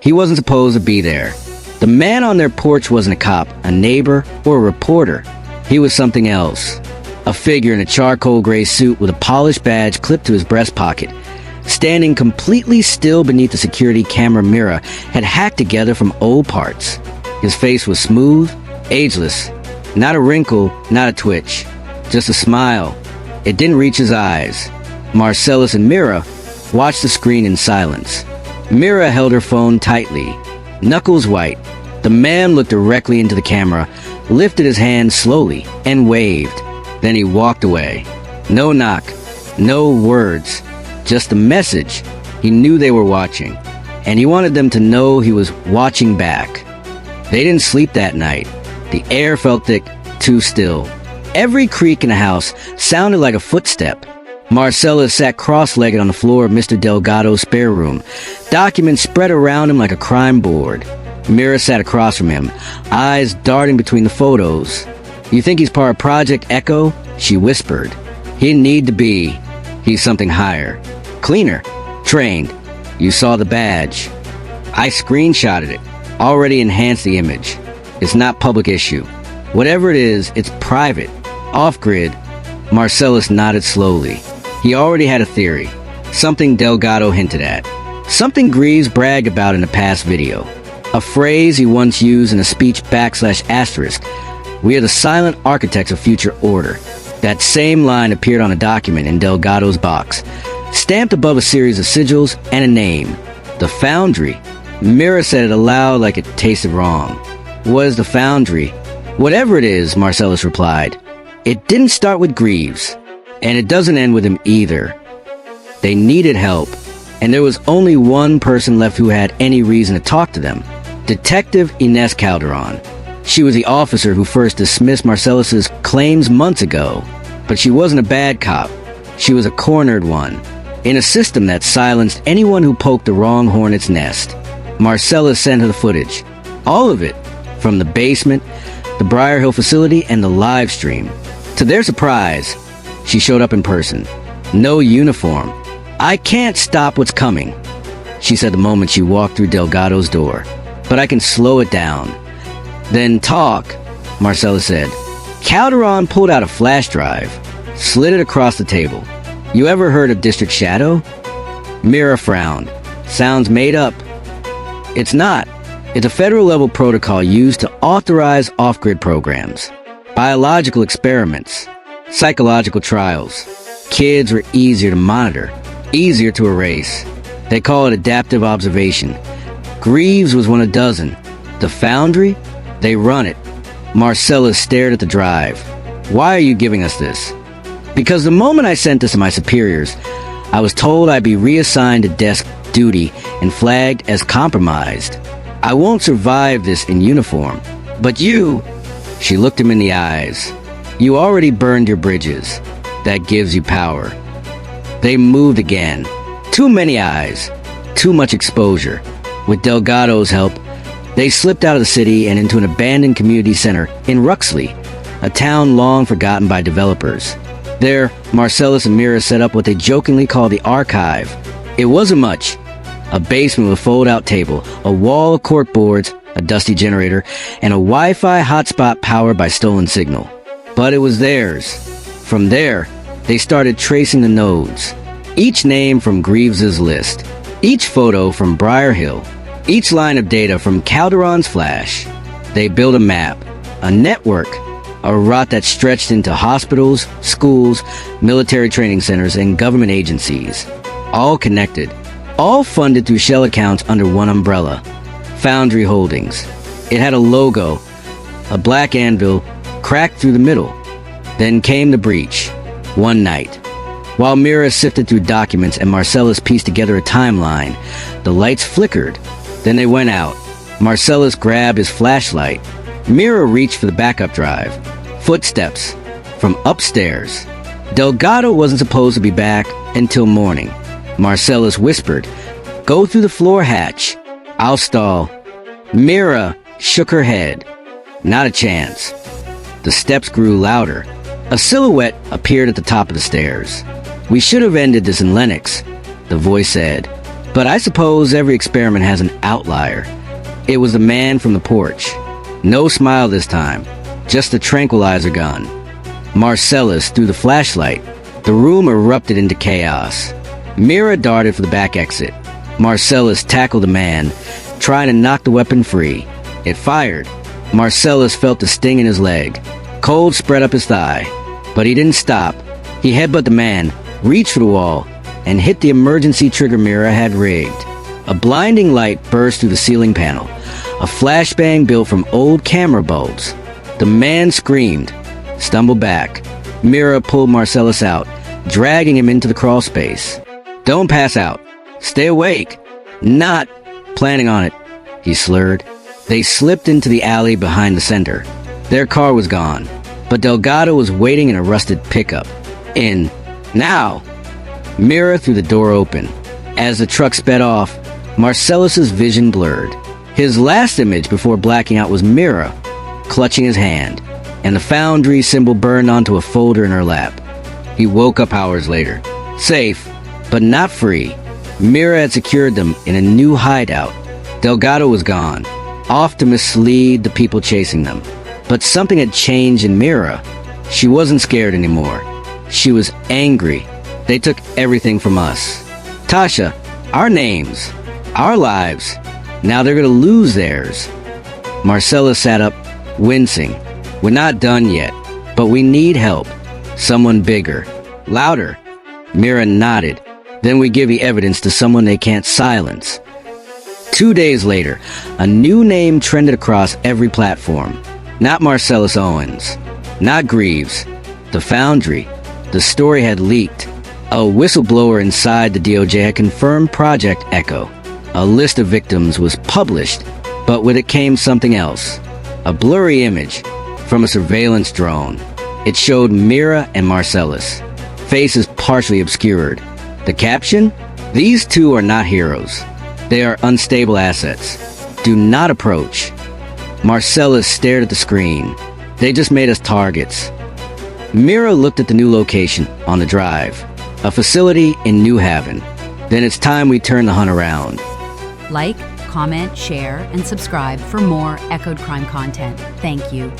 He wasn't supposed to be there. The man on their porch wasn't a cop, a neighbor, or a reporter. He was something else. A figure in a charcoal gray suit with a polished badge clipped to his breast pocket. Standing completely still beneath the security camera Mira had hacked together from old parts. His face was smooth, ageless. Not a wrinkle, not a twitch. Just a smile. It didn't reach his eyes. Marcellus and Mira watched the screen in silence. Mira held her phone tightly, knuckles white. The man looked directly into the camera, lifted his hand slowly, and waved. Then he walked away. No knock, no words, just a message. He knew they were watching, and he wanted them to know he was watching back. They didn't sleep that night. The air felt thick, too still. Every creak in the house sounded like a footstep. Marcellus sat cross-legged on the floor of Mr. Delgado's spare room, documents spread around him like a crime board. Mira sat across from him, eyes darting between the photos. "You think he's part of Project Echo?" she whispered. "He didn't need to be. He's something higher. Cleaner. Trained. You saw the badge. I screenshotted it. Already enhanced the image. It's not public issue. Whatever it is, it's private. Off-grid." Marcellus nodded slowly. He already had a theory. Something Delgado hinted at. Something Greaves bragged about in a past video. A phrase he once used in a speech /**. "We are the silent architects of future order." That same line appeared on a document in Delgado's box, stamped above a series of sigils and a name. The Foundry. Mira said it aloud like it tasted wrong. "What is the Foundry?" "Whatever it is," Marcellus replied. "It didn't start with Greaves, and it doesn't end with him either." They needed help, and there was only one person left who had any reason to talk to them. Detective Inez Calderon. She was the officer who first dismissed Marcellus's claims months ago. But she wasn't a bad cop. She was a cornered one, in a system that silenced anyone who poked the wrong hornet's nest. Marcellus sent her the footage. All of it. From the basement, the Briar Hill facility, and the live stream. To their surprise, she showed up in person. No uniform. "I can't stop what's coming," she said the moment she walked through Delgado's door. "But I can slow it down." "Then talk," Marcellus said. Calderon pulled out a flash drive, slid it across the table. "You ever heard of District Shadow?" Mira frowned. "Sounds made up." "It's not. It's a federal-level protocol used to authorize off-grid programs. Biological experiments. Psychological trials. Kids were easier to monitor. Easier to erase. They call it adaptive observation. Greaves was one of a dozen. The Foundry? They run it." Marcellus stared at the drive. "Why are you giving us this?" "Because the moment I sent this to my superiors, I was told I'd be reassigned to desk duty and flagged as compromised. I won't survive this in uniform. But you..." She looked him in the eyes. "You already burned your bridges. That gives you power." They moved again. Too many eyes. Too much exposure. With Delgado's help, they slipped out of the city and into an abandoned community center in Ruxley, a town long forgotten by developers. There, Marcellus and Mira set up what they jokingly called the archive. It wasn't much. A basement with a fold-out table, a wall of corkboards, a dusty generator, and a Wi-Fi hotspot powered by stolen signal. But it was theirs. From there, they started tracing the nodes. Each name from Greaves's list. Each photo from Briar Hill. Each line of data from Calderon's flash. They built a map, a network, a route that stretched into hospitals, schools, military training centers, and government agencies. All connected. All funded through shell accounts under one umbrella. Foundry Holdings. It had a logo, a black anvil cracked through the middle. Then came the breach. One night. While Mira sifted through documents and Marcellus pieced together a timeline, the lights flickered. Then they went out. Marcellus grabbed his flashlight. Mira reached for the backup drive. Footsteps. From upstairs. Delgado wasn't supposed to be back until morning. Marcellus whispered, "Go through the floor hatch. I'll stall." Mira shook her head. Not a chance. The steps grew louder. A silhouette appeared at the top of the stairs. "We should have ended this in Lennox," the voice said. But I suppose every experiment has an outlier. It was the man from the porch. No smile this time, just a tranquilizer gun. Marcellus threw the flashlight. The room erupted into chaos. Mira darted for the back exit. Marcellus tackled the man, trying to knock the weapon free. It fired. Marcellus felt the sting in his leg. Cold spread up his thigh. But he didn't stop. He headbutted the man, reached for the wall, and hit the emergency trigger Mira had rigged. A blinding light burst through the ceiling panel. A flashbang built from old camera bulbs. The man screamed, stumbled back. Mira pulled Marcellus out, dragging him into the crawl space. "Don't pass out. Stay awake." "Not planning on it," he slurred. They slipped into the alley behind the center. Their car was gone, but Delgado was waiting in a rusted pickup. "In. Now!" Mira threw the door open. As the truck sped off, Marcellus's vision blurred. His last image before blacking out was Mira, clutching his hand, and the Foundry symbol burned onto a folder in her lap. He woke up hours later, safe, but not free. Mira had secured them in a new hideout. Delgado was gone, off to mislead the people chasing them. But something had changed in Mira. She wasn't scared anymore. She was angry. They took everything from us. Tasha, our names, our lives. Now they're gonna lose theirs. Marcellus sat up, wincing. "We're not done yet, but we need help. Someone bigger, louder." Mira nodded. "Then we give the evidence to someone they can't silence." 2 days later, a new name trended across every platform. Not Marcellus Owens, not Greaves, the Foundry. The story had leaked. A whistleblower inside the DOJ had confirmed Project Echo. A list of victims was published, but with it came something else. A blurry image from a surveillance drone. It showed Mira and Marcellus, faces partially obscured. The caption? "These two are not heroes. They are unstable assets. Do not approach." Marcellus stared at the screen. "They just made us targets." Mira looked at the new location on the drive, a facility in New Haven. "Then it's time we turn the hunt around." Like, comment, share, and subscribe for more Echoed Crime content. Thank you.